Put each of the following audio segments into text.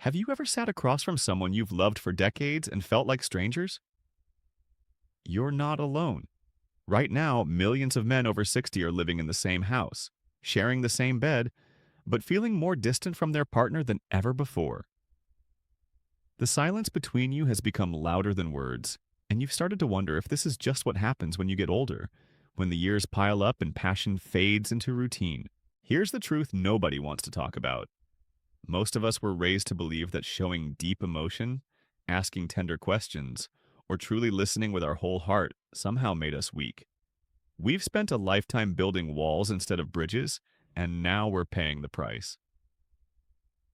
Have you ever sat across from someone you've loved for decades and felt like strangers? You're not alone. Right now, millions of men over 60 are living in the same house, sharing the same bed, but feeling more distant from their partner than ever before. The silence between you has become louder than words, and you've started to wonder if this is just what happens when you get older, when the years pile up and passion fades into routine. Here's the truth nobody wants to talk about. Most of us were raised to believe that showing deep emotion, asking tender questions, or truly listening with our whole heart somehow made us weak. We've spent a lifetime building walls instead of bridges, and now we're paying the price.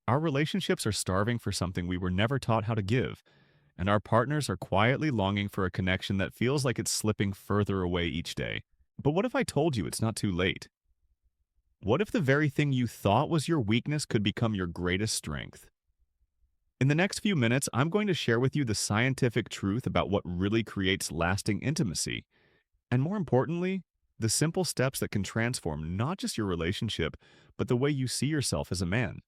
Our relationships are starving for something we were never taught how to give, and our partners are quietly longing for a connection that feels like it's slipping further away each day. But what if I told you it's not too late? What if the very thing you thought was your weakness could become your greatest strength? In the next few minutes, I'm going to share with you the scientific truth about what really creates lasting intimacy, and more importantly, the simple steps that can transform not just your relationship, but the way you see yourself as a man.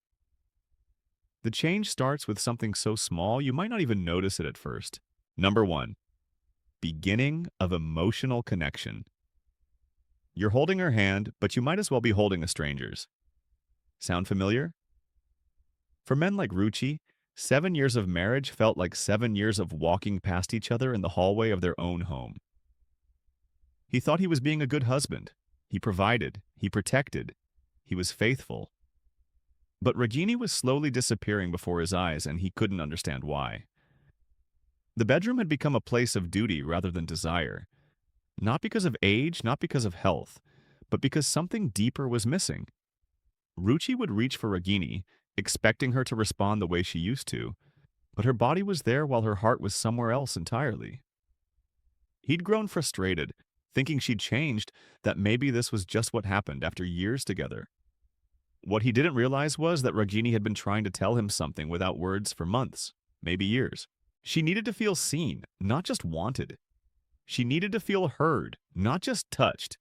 The change starts with something so small you might not even notice it at first. Number one, beginning of emotional connection. You're holding her hand, but you might as well be holding a stranger's. Sound familiar? For men like Ruchi, 7 years of marriage felt like 7 years of walking past each other in the hallway of their own home. He thought he was being a good husband. He provided, he protected, he was faithful. But Regini was slowly disappearing before his eyes, and he couldn't understand why. The bedroom had become a place of duty rather than desire. Not because of age, not because of health, but because something deeper was missing. Ruchi would reach for Regini, expecting her to respond the way she used to, but her body was there while her heart was somewhere else entirely. He'd grown frustrated, thinking she'd changed, that maybe this was just what happened after years together. What he didn't realize was that Regini had been trying to tell him something without words for months, maybe years. She needed to feel seen, not just wanted. She needed to feel heard, not just touched.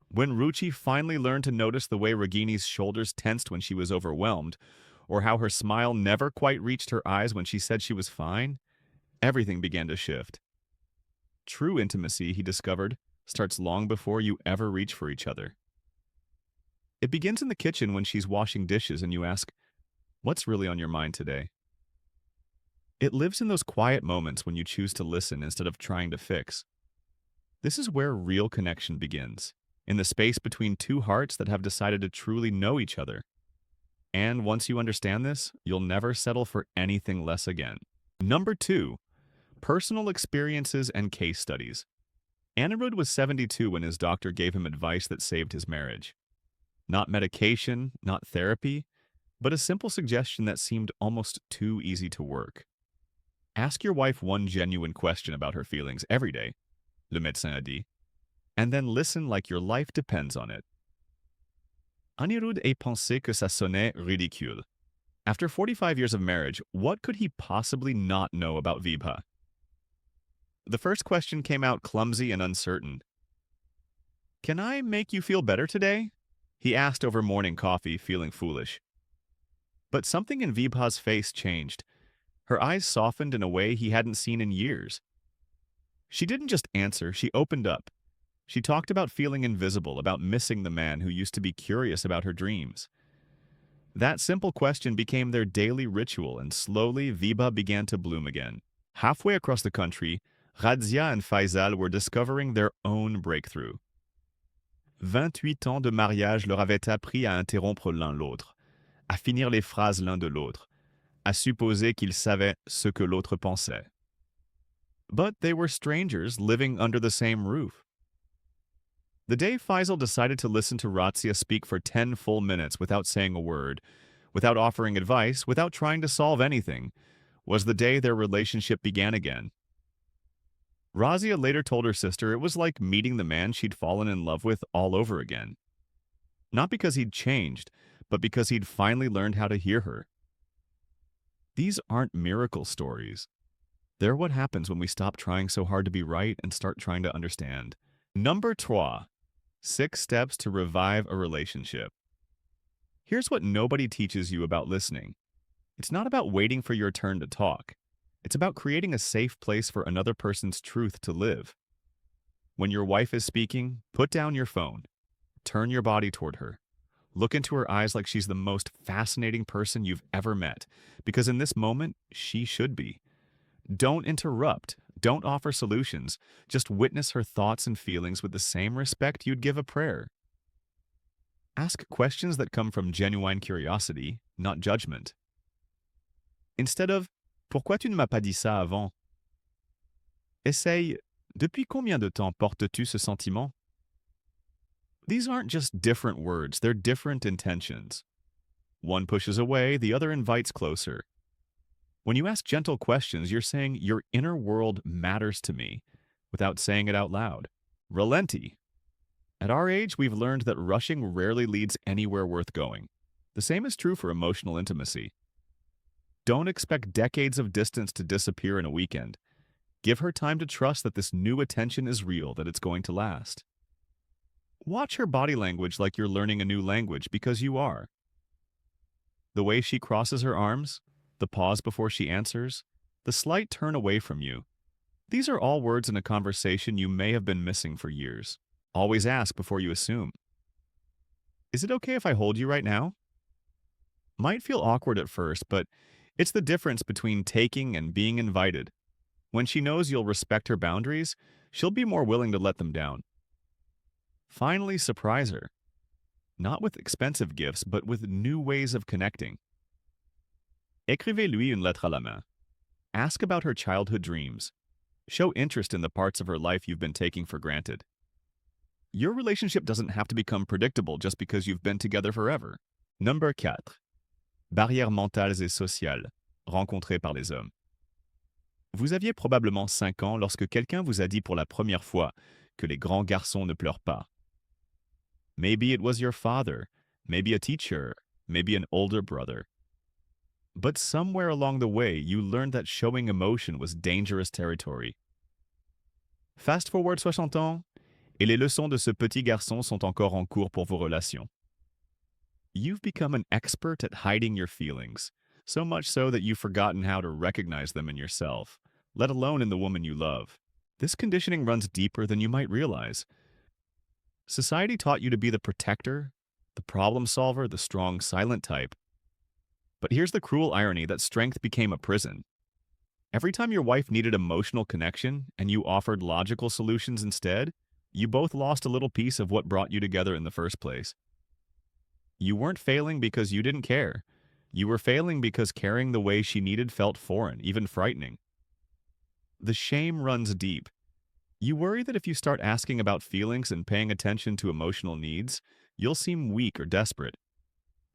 When Ruchi finally learned to notice the way Regini's shoulders tensed when she was overwhelmed, or how her smile never quite reached her eyes when she said she was fine, everything began to shift. True intimacy, he discovered, starts long before you ever reach for each other. It begins in the kitchen when she's washing dishes and you ask, "What's really on your mind today?" It lives in those quiet moments when you choose to listen instead of trying to fix. This is where real connection begins, in the space between two hearts that have decided to truly know each other. And once you understand this, you'll never settle for anything less again. Number two, personal experiences and case studies. Anirudh was 72 when his doctor gave him advice that saved his marriage. Not medication, not therapy, but a simple suggestion that seemed almost too easy to work. Ask your wife one genuine question about her feelings every day, le médecin a dit, and then listen like your life depends on it. Anirudh a pensé que ça sonnait ridicule. After 45 years of marriage, what could he possibly not know about Vibha? The first question came out clumsy and uncertain. "Can I make you feel better today?" he asked over morning coffee, feeling foolish. But something in Vibha's face changed. Her eyes softened in a way he hadn't seen in years. She didn't just answer, she opened up. She talked about feeling invisible, about missing the man who used to be curious about her dreams. That simple question became their daily ritual, and slowly Vibha began to bloom again. Halfway across the country, Radzia and Faisal were discovering their own breakthrough. 28 ans de mariage leur avaient appris à interrompre l'un l'autre, à finir les phrases l'un de l'autre, à supposer qu'ils savaient ce que l'autre pensait. But they were strangers living under the same roof. The day Faisal decided to listen to Razzia speak for 10 full minutes without saying a word, without offering advice, without trying to solve anything, was the day their relationship began again. Razia later told her sister it was like meeting the man she'd fallen in love with all over again. Not because he'd changed, but because he'd finally learned how to hear her. These aren't miracle stories. They're what happens when we stop trying so hard to be right and start trying to understand. Number 3. 6 steps to revive a relationship. Here's what nobody teaches you about listening. It's not about waiting for your turn to talk. It's about creating a safe place for another person's truth to live. When your wife is speaking, put down your phone. Turn your body toward her. Look into her eyes like she's the most fascinating person you've ever met, because in this moment, she should be. Don't interrupt. Don't offer solutions. Just witness her thoughts and feelings with the same respect you'd give a prayer. Ask questions that come from genuine curiosity, not judgment. Instead of Pourquoi tu ne m'as pas dit ça avant? Essaye Depuis combien de temps portes-tu ce sentiment? These aren't just different words, they're different intentions. One pushes away, the other invites closer. When you ask gentle questions, you're saying, Your inner world matters to me, without saying it out loud. Relenti. At our age, we've learned that rushing rarely leads anywhere worth going. The same is true for emotional intimacy. Don't expect decades of distance to disappear in a weekend. Give her time to trust that this new attention is real, that it's going to last. Watch her body language like you're learning a new language, because you are. The way she crosses her arms, the pause before she answers, the slight turn away from you. These are all words in a conversation you may have been missing for years. Always ask before you assume. Is it okay if I hold you right now? Might feel awkward at first, but it's the difference between taking and being invited. When she knows you'll respect her boundaries, she'll be more willing to let them down. Finally, surprise her. Not with expensive gifts, but with new ways of connecting. Écrivez-lui une lettre à la main. Ask about her childhood dreams. Show interest in the parts of her life you've been taking for granted. Your relationship doesn't have to become predictable just because you've been together forever. Number 4. Barrières mentales et sociales, rencontrées par les hommes. Vous aviez probablement 5 ans lorsque quelqu'un vous a dit pour la première fois que les grands garçons ne pleurent pas. Maybe it was your father, maybe a teacher, maybe an older brother. But somewhere along the way, you learned that showing emotion was dangerous territory. Fast forward 60 ans, et les leçons de ce petit garçon sont encore en cours pour vos relations. You've become an expert at hiding your feelings, so much so that you've forgotten how to recognize them in yourself, let alone in the woman you love. This conditioning runs deeper than you might realize. Society taught you to be the protector, the problem solver, the strong, silent type. But here's the cruel irony that strength became a prison. Every time your wife needed emotional connection and you offered logical solutions instead, you both lost a little piece of what brought you together in the first place. You weren't failing because you didn't care. You were failing because caring the way she needed felt foreign, even frightening. The shame runs deep. You worry that if you start asking about feelings and paying attention to emotional needs, you'll seem weak or desperate.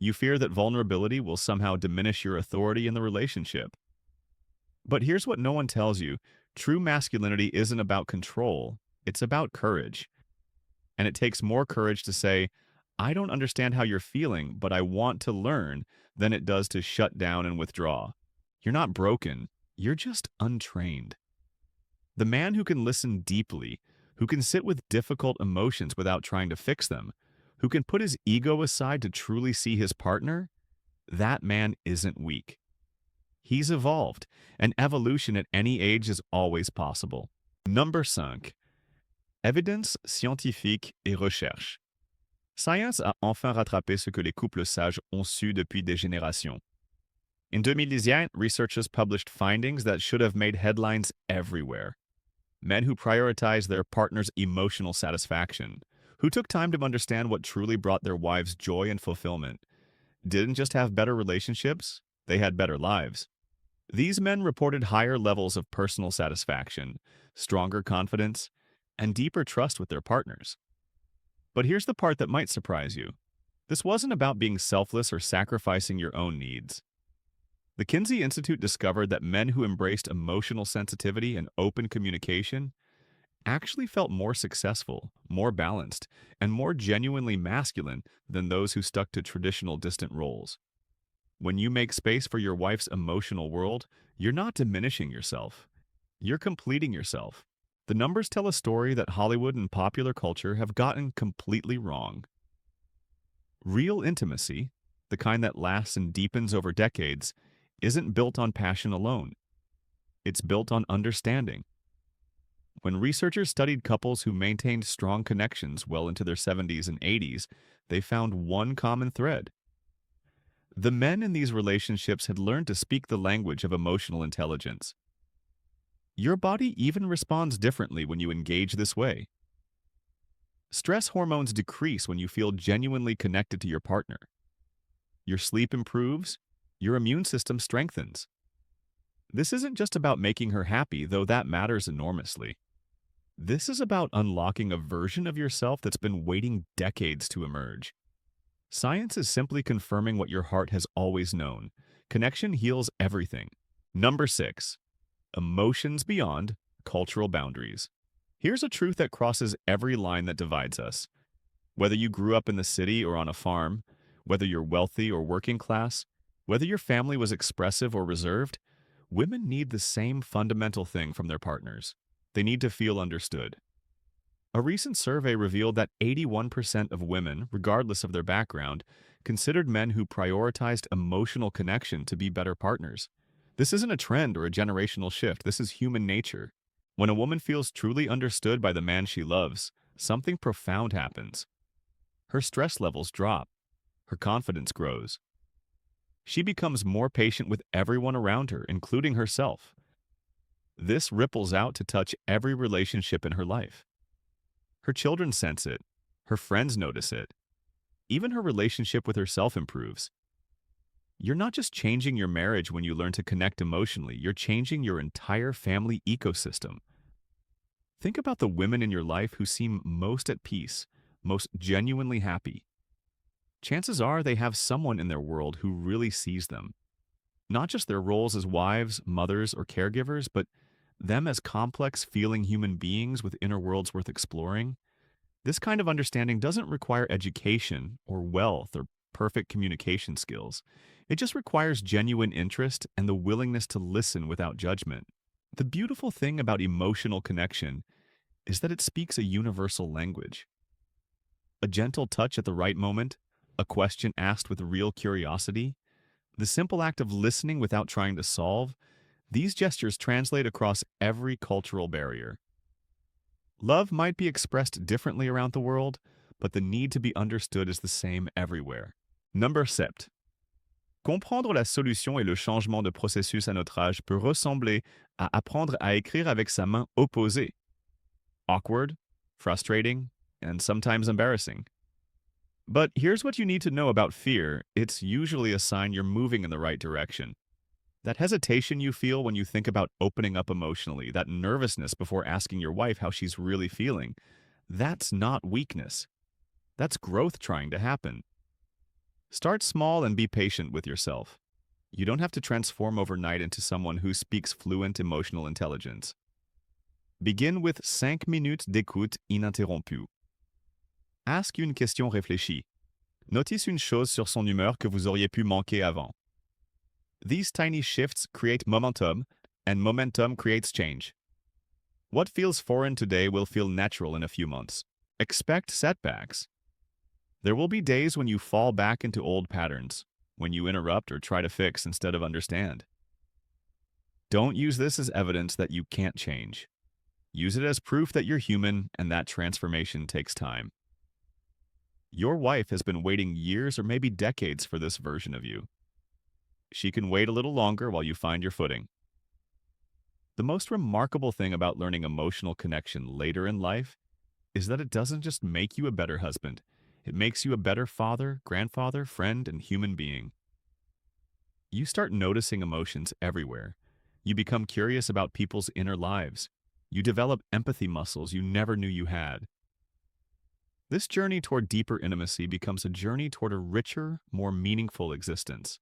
You fear that vulnerability will somehow diminish your authority in the relationship. But here's what no one tells you. True masculinity isn't about control. It's about courage. And it takes more courage to say, I don't understand how you're feeling, but I want to learn, than it does to shut down and withdraw. You're not broken. You're just untrained. The man who can listen deeply, who can sit with difficult emotions without trying to fix them, who can put his ego aside to truly see his partner, that man isn't weak. He's evolved, and evolution at any age is always possible. Number 5. Evidence scientifique et recherche. Science a enfin rattrapé ce que les couples sages ont su depuis des générations. In 2018, researchers published findings that should have made headlines everywhere. Men who prioritized their partner's emotional satisfaction, who took time to understand what truly brought their wives joy and fulfillment, didn't just have better relationships, they had better lives. These men reported higher levels of personal satisfaction, stronger confidence, and deeper trust with their partners. But here's the part that might surprise you. This wasn't about being selfless or sacrificing your own needs. The Kinsey Institute discovered that men who embraced emotional sensitivity and open communication actually felt more successful, more balanced, and more genuinely masculine than those who stuck to traditional distant roles. When you make space for your wife's emotional world, you're not diminishing yourself. You're completing yourself. The numbers tell a story that Hollywood and popular culture have gotten completely wrong. Real intimacy, the kind that lasts and deepens over decades, isn't built on passion alone. It's built on understanding. When researchers studied couples who maintained strong connections well into their 70s and 80s, they found one common thread. The men in these relationships had learned to speak the language of emotional intelligence. Your body even responds differently when you engage this way. Stress hormones decrease when you feel genuinely connected to your partner. Your sleep improves, your immune system strengthens. This isn't just about making her happy, though that matters enormously. This is about unlocking a version of yourself that's been waiting decades to emerge. Science is simply confirming what your heart has always known. Connection heals everything. Number 6. Emotions beyond cultural boundaries. Here's a truth that crosses every line that divides us. Whether you grew up in the city or on a farm, whether you're wealthy or working class, whether your family was expressive or reserved, women need the same fundamental thing from their partners. They need to feel understood. A recent survey revealed that 81% of women, regardless of their background, considered men who prioritized emotional connection to be better partners. This isn't a trend or a generational shift. This is human nature. When a woman feels truly understood by the man she loves, something profound happens. Her stress levels drop. Her confidence grows. She becomes more patient with everyone around her, including herself. This ripples out to touch every relationship in her life. Her children sense it. Her friends notice it. Even her relationship with herself improves. You're not just changing your marriage when you learn to connect emotionally, you're changing your entire family ecosystem. Think about the women in your life who seem most at peace, most genuinely happy. Chances are they have someone in their world who really sees them. Not just their roles as wives, mothers, or caregivers, but them as complex, feeling human beings with inner worlds worth exploring. This kind of understanding doesn't require education or wealth or perfect communication skills. It just requires genuine interest and the willingness to listen without judgment. The beautiful thing about emotional connection is that it speaks a universal language. A gentle touch at the right moment, a question asked with real curiosity, the simple act of listening without trying to solve, these gestures translate across every cultural barrier. Love might be expressed differently around the world, but the need to be understood is the same everywhere. Number 7. Comprendre la solution et le changement de processus à notre âge peut ressembler à apprendre à écrire avec sa main opposée. Awkward, frustrating, and sometimes embarrassing. But here's what you need to know about fear. It's usually a sign you're moving in the right direction. That hesitation you feel when you think about opening up emotionally, that nervousness before asking your wife how she's really feeling, that's not weakness. That's growth trying to happen. Start small and be patient with yourself. You don't have to transform overnight into someone who speaks fluent emotional intelligence. Begin with 5 minutes d'écoute ininterrompue. Ask une question réfléchie. Notice une chose sur son humeur que vous auriez pu manquer avant. These tiny shifts create momentum, and momentum creates change. What feels foreign today will feel natural in a few months. Expect setbacks. There will be days when you fall back into old patterns, when you interrupt or try to fix instead of understand. Don't use this as evidence that you can't change. Use it as proof that you're human and that transformation takes time. Your wife has been waiting years or maybe decades for this version of you. She can wait a little longer while you find your footing. The most remarkable thing about learning emotional connection later in life is that it doesn't just make you a better husband, it makes you a better father, grandfather, friend, and human being. You start noticing emotions everywhere. You become curious about people's inner lives. You develop empathy muscles you never knew you had. This journey toward deeper intimacy becomes a journey toward a richer, more meaningful existence.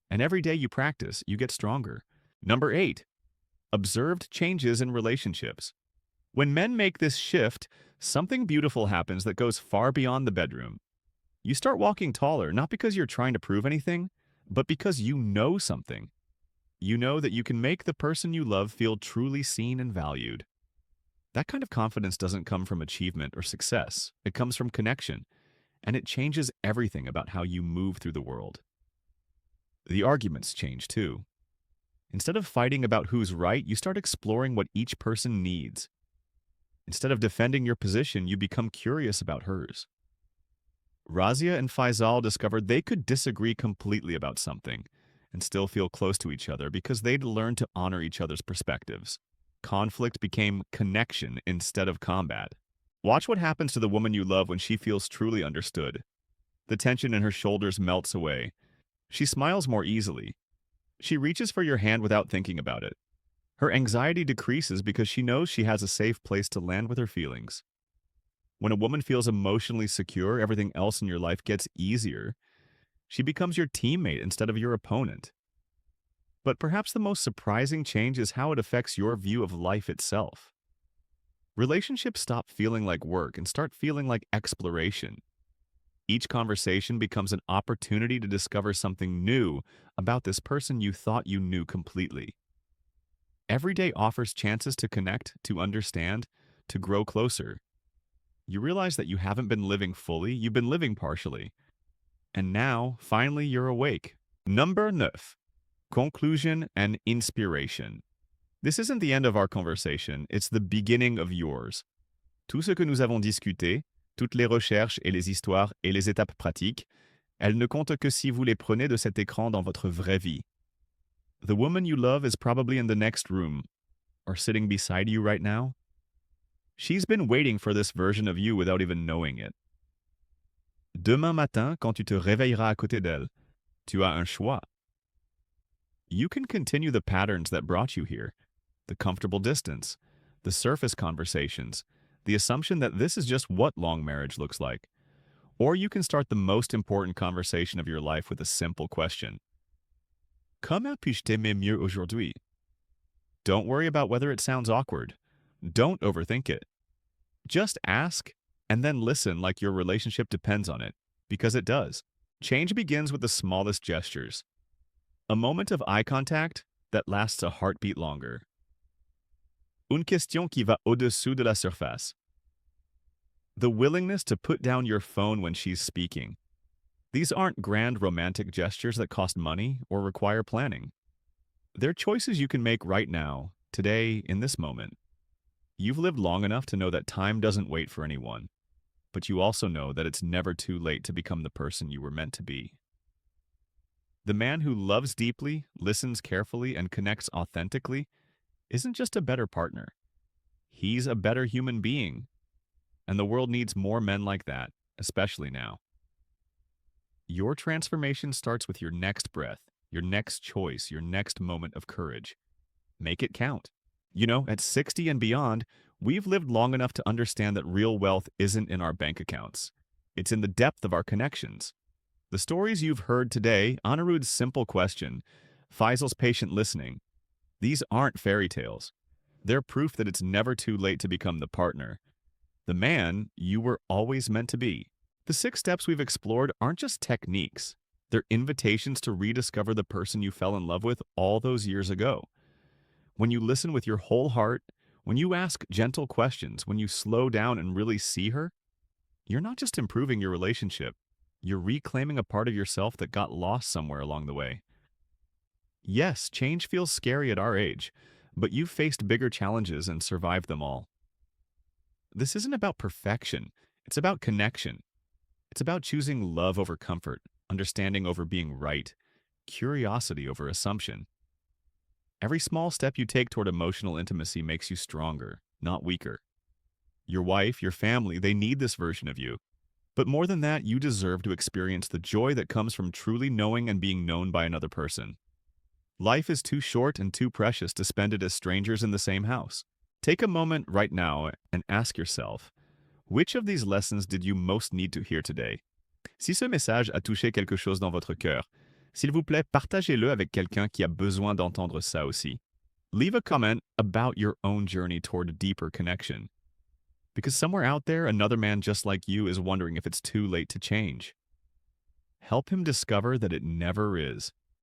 And every day you practice, you get stronger. Number 8. Observed changes in relationships. When men make this shift, something beautiful happens that goes far beyond the bedroom. You start walking taller, not because you're trying to prove anything, but because you know something. You know that you can make the person you love feel truly seen and valued. That kind of confidence doesn't come from achievement or success. It comes from connection, and it changes everything about how you move through the world. The arguments change too. Instead of fighting about who's right, you start exploring what each person needs. Instead of defending your position, you become curious about hers. Razia and Faisal discovered they could disagree completely about something and still feel close to each other because they'd learned to honor each other's perspectives. Conflict became connection instead of combat. Watch what happens to the woman you love when she feels truly understood. The tension in her shoulders melts away. She smiles more easily. She reaches for your hand without thinking about it. Her anxiety decreases because she knows she has a safe place to land with her feelings. When a woman feels emotionally secure, everything else in your life gets easier. She becomes your teammate instead of your opponent. But perhaps the most surprising change is how it affects your view of life itself. Relationships stop feeling like work and start feeling like exploration. Each conversation becomes an opportunity to discover something new about this person you thought you knew completely. Every day offers chances to connect, to understand, to grow closer. You realize that you haven't been living fully, you've been living partially. And now, finally, you're awake. Number 9. Conclusion and inspiration. This isn't the end of our conversation, it's the beginning of yours. Tout ce que nous avons discuté, toutes les recherches et les histoires et les étapes pratiques, elles ne comptent que si vous les prenez de cet écran dans votre vraie vie. The woman you love is probably in the next room, or sitting beside you right now. She's been waiting for this version of you without even knowing it. Demain matin, quand tu te réveilleras à côté d'elle, tu as un choix. You can continue the patterns that brought you here, the comfortable distance, the surface conversations, the assumption that this is just what long marriage looks like. Or you can start the most important conversation of your life with a simple question. Comment puis-je t'aimer mieux aujourd'hui? Don't worry about whether it sounds awkward. Don't overthink it. Just ask and then listen like your relationship depends on it, because it does. Change begins with the smallest gestures. A moment of eye contact that lasts a heartbeat longer. Une question qui va au-dessous de la surface. The willingness to put down your phone when she's speaking. These aren't grand romantic gestures that cost money or require planning. They're choices you can make right now, today, in this moment. You've lived long enough to know that time doesn't wait for anyone, but you also know that it's never too late to become the person you were meant to be. The man who loves deeply, listens carefully, and connects authentically isn't just a better partner. He's a better human being. And the world needs more men like that, especially now. Your transformation starts with your next breath, your next choice, your next moment of courage. Make it count. You know, at 60 and beyond, we've lived long enough to understand that real wealth isn't in our bank accounts. It's in the depth of our connections. The stories you've heard today, Anirudh's simple question, Faisal's patient listening, these aren't fairy tales. They're proof that it's never too late to become the partner, the man you were always meant to be. The 6 steps we've explored aren't just techniques. They're invitations to rediscover the person you fell in love with all those years ago. When you listen with your whole heart, when you ask gentle questions, when you slow down and really see her, you're not just improving your relationship. You're reclaiming a part of yourself that got lost somewhere along the way. Yes, change feels scary at our age, but you've faced bigger challenges and survived them all. This isn't about perfection. It's about connection. It's about choosing love over comfort, understanding over being right, curiosity over assumption. Every small step you take toward emotional intimacy makes you stronger, not weaker. Your wife, your family, they need this version of you. But more than that, you deserve to experience the joy that comes from truly knowing and being known by another person. Life is too short and too precious to spend it as strangers in the same house. Take a moment right now and ask yourself, which of these lessons did you most need to hear today? Si ce message a touché quelque chose dans votre cœur, s'il vous plaît, partagez-le avec quelqu'un qui a besoin d'entendre ça aussi. Leave a comment about your own journey toward a deeper connection. Because somewhere out there, another man just like you is wondering if it's too late to change. Help him discover that it never is.